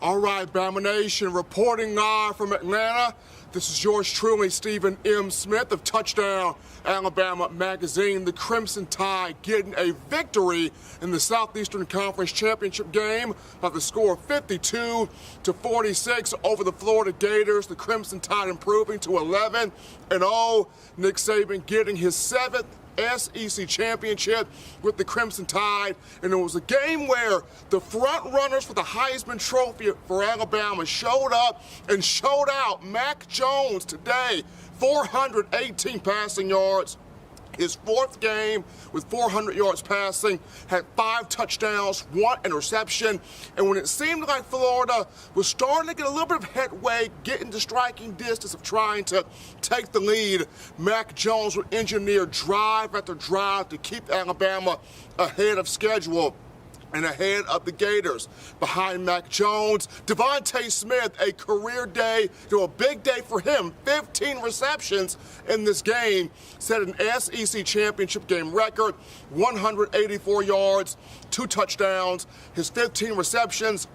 All right, Bama Nation, reporting live from Atlanta. This is yours truly, Stephen M. Smith of Touchdown Alabama Magazine. The Crimson Tide getting a victory in the Southeastern Conference Championship game by the score of 52-46 over the Florida Gators. The Crimson Tide improving to 11-0. Nick Saban getting his 7th SEC championship with the Crimson Tide, and it was a game where the front runners for the Heisman Trophy for Alabama showed up and showed out. Mac Jones today, 418 passing yards. His 4th game with 400 yards passing, had 5 touchdowns, 1 interception. And when it seemed like Florida was starting to get a little bit of headway, getting to striking distance of trying to take the lead, Mac Jones would engineer drive after drive to keep Alabama ahead of schedule and ahead of the Gators. Behind Mac Jones, Devontae Smith, a career day, a big day for him. 15 receptions in this game, set an SEC championship game record, 184 yards, 2 touchdowns. His 15 receptions,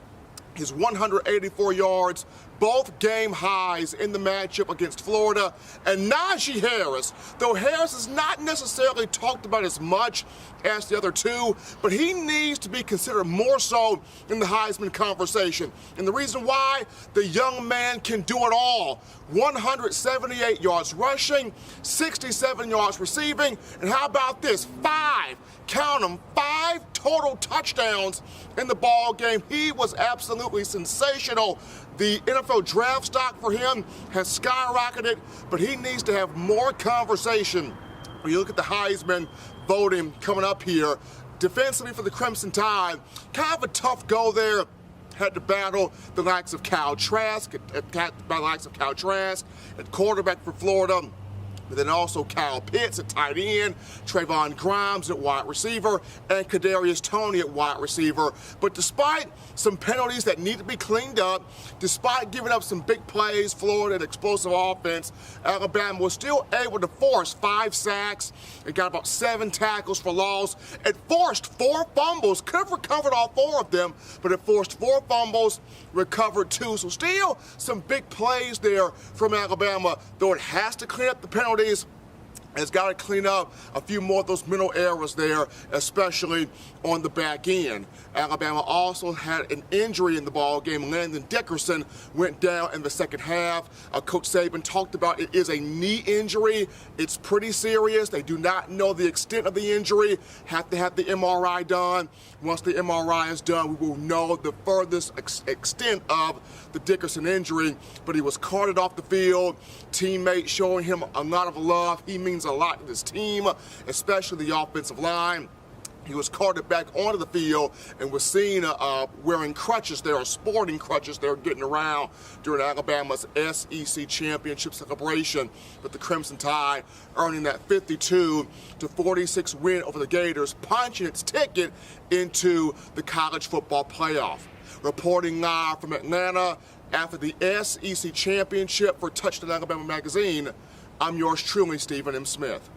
his 184 yards, both game highs in the matchup against Florida. And Najee Harris, though Harris is not necessarily talked about as much as the other two, but he needs to be considered more so in the Heisman conversation. And the reason why, the young man can do it all. 178 yards rushing, 67 yards receiving, and how about this? 5, count them, 5 total touchdowns in the ball game. He was absolutely sensational. The NFL draft stock for him has skyrocketed, but he needs to have more conversation. When you look at the Heisman voting coming up here, defensively for the Crimson Tide, kind of a tough go there. Had to battle the likes of Kyle Trask, at quarterback for Florida. But then also Kyle Pitts at tight end, Trayvon Grimes at wide receiver, and Kadarius Toney at wide receiver. But despite some penalties that need to be cleaned up, despite giving up some big plays, Florida, an explosive offense, Alabama was still able to force 5 sacks. It got about 7 tackles for loss. It forced 4 fumbles, could have recovered all 4 of them, but it forced 4 fumbles, recovered 2. So still some big plays there from Alabama, though it has to clean up the penalties. It's got to clean up a few more of those mental errors there, especially on the back end. Alabama also had an injury in the ball game. Landon Dickerson went down in the second half. Coach Saban talked about it is a knee injury. It's pretty serious. They do not know the extent of the injury. Have to have the MRI done. Once the MRI is done, we will know the furthest extent of the Dickerson injury. But he was carted off the field. Teammates showing him a lot of love. He means a lot to this team, especially the offensive line. He was carted back onto the field and was seen wearing crutches there, or sporting crutches there, getting around during Alabama's SEC championship celebration. But the Crimson Tide earning that 52-46 win over the Gators, punching its ticket into the college football playoff. Reporting live from Atlanta after the SEC championship for Touchdown Alabama Magazine, I'm yours truly, Stephen M. Smith.